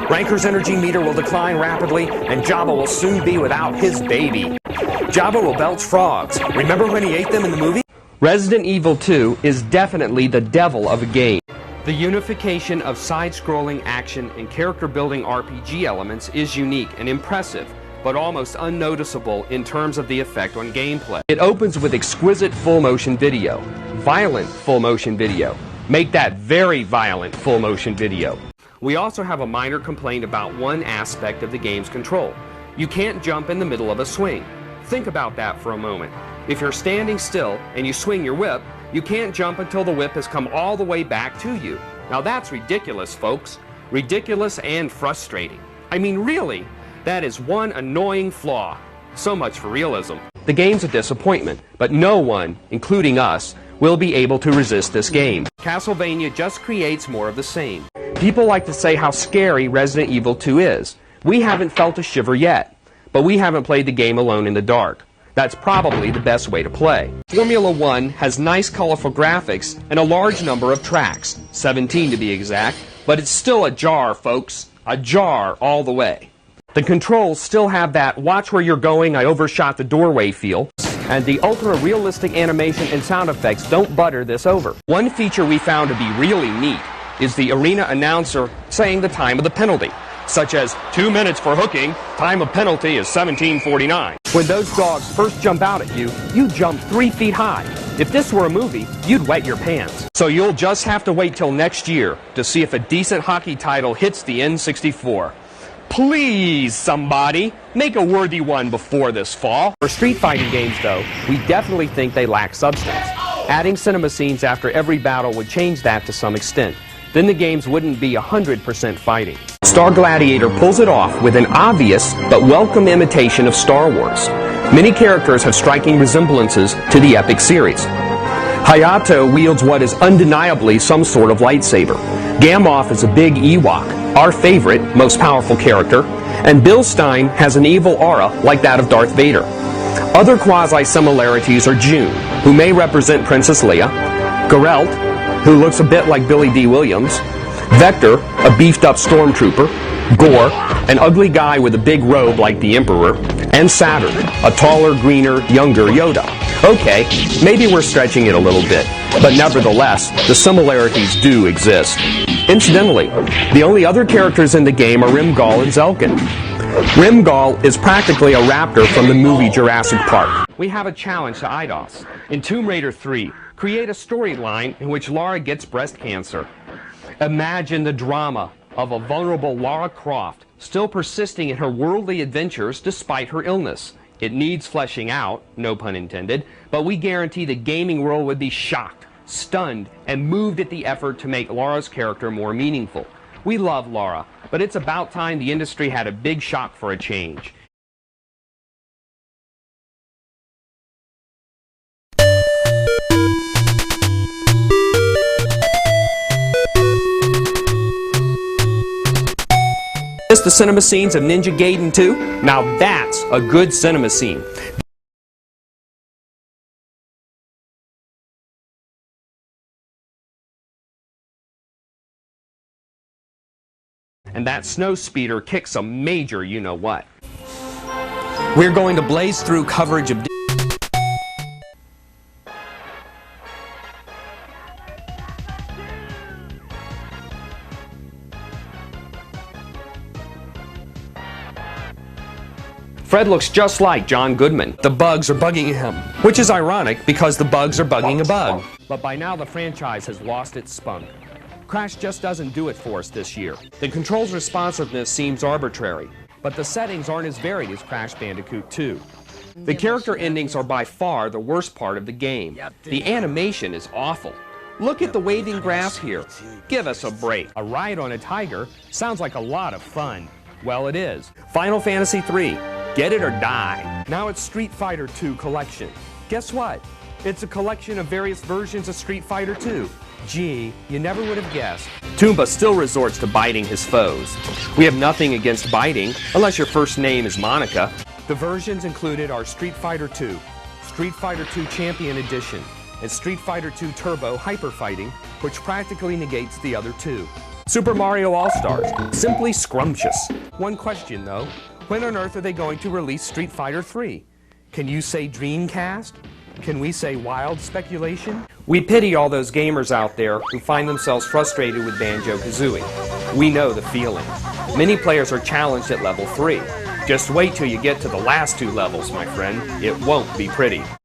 Ranker's energy meter will decline rapidly, and Jabba will soon be without his baby. Jabba will belch frogs. Remember when he ate them in the movie? Resident Evil 2 is definitely the devil of a game. The unification of side-scrolling action and character-building RPG elements is unique and impressive, but almost unnoticeable in terms of the effect on gameplay. It opens with exquisite full-motion video, violent full-motion video. Make that very violent full-motion video. We also have a minor complaint about one aspect of the game's control. You can't jump in the middle of a swing. Think about that for a moment. If you're standing still and you swing your whip, you can't jump until the whip has come all the way back to you. Now that's ridiculous, folks. Ridiculous and frustrating. I mean, really, that is one annoying flaw. So much for realism. The game's a disappointment, but no one, including us, will be able to resist this game. Castlevania just creates more of the same. People like to say how scary Resident Evil 2 is. We haven't felt a shiver yet, but we haven't played the game alone in the dark. That's probably the best way to play. Formula 1 has nice colorful graphics and a large number of tracks, 17 to be exact, but it's still a jar, folks. A jar all the way. The controls still have that watch where you're going, I overshot the doorway feel, and the ultra-realistic animation and sound effects don't butter this over. One feature we found to be really neat is the arena announcer saying the time of the penalty, such as 2 minutes for hooking, time of penalty is 17:49. When those dogs first jump out at you, you jump 3 feet high. If this were a movie, you'd wet your pants. So you'll just have to wait till next year to see if a decent hockey title hits the N64. Please, somebody, make a worthy one before this fall. For street fighting games, though, we definitely think they lack substance. Adding cinema scenes after every battle would change that to some extent. Then the games wouldn't be 100% fighting. Star Gladiator pulls it off with an obvious but welcome imitation of Star Wars. Many characters have striking resemblances to the epic series. Hayato wields what is undeniably some sort of lightsaber. Gammoth is a big Ewok, our favorite, most powerful character, and Bill Stein has an evil aura like that of Darth Vader. Other quasi-similarities are June, who may represent Princess Leia, Geralt, who looks a bit like Billy D. Williams, Vector, a beefed-up stormtrooper, Gore, an ugly guy with a big robe like the Emperor, and Saturn, a taller, greener, younger Yoda. Okay, maybe we're stretching it a little bit, but nevertheless, the similarities do exist. Incidentally, the only other characters in the game are Rimgall and Zelkin. Rimgall is practically a raptor from the movie Jurassic Park. We have a challenge to Eidos. In Tomb Raider 3, create a storyline in which Lara gets breast cancer. Imagine the drama of a vulnerable Lara Croft still persisting in her worldly adventures despite her illness. It needs fleshing out, no pun intended, but we guarantee the gaming world would be shocked, stunned, and moved at the effort to make Lara's character more meaningful. We love Lara, but it's about time the industry had a big shock for a change. The cinema scenes of Ninja Gaiden 2? Now that's a good cinema scene. And that snow speeder kicks a major you-know-what. We're going to blaze through coverage of Fred looks just like John Goodman. The bugs are bugging him, which is ironic because the bugs are bugging a bug. But by now the franchise has lost its spunk. Crash just doesn't do it for us this year. The controls responsiveness seems arbitrary, but the settings aren't as varied as Crash Bandicoot 2. The character endings are by far the worst part of the game. The animation is awful. Look at the waving grass here. Give us a break. A ride on a tiger sounds like a lot of fun. Well, it is. Final Fantasy III. Get it or die. Now it's Street Fighter II Collection. Guess what? It's a collection of various versions of Street Fighter II. Gee, you never would have guessed. Toomba still resorts to biting his foes. We have nothing against biting, unless your first name is Monica. The versions included are Street Fighter II, Street Fighter II Champion Edition, and Street Fighter II Turbo Hyper Fighting, which practically negates the other two. Super Mario All-Stars, simply scrumptious. One question though, when on earth are they going to release Street Fighter 3? Can you say Dreamcast? Can we say wild speculation? We pity all those gamers out there who find themselves frustrated with Banjo-Kazooie. We know the feeling. Many players are challenged at level 3. Just wait till you get to the last 2 levels, my friend. It won't be pretty.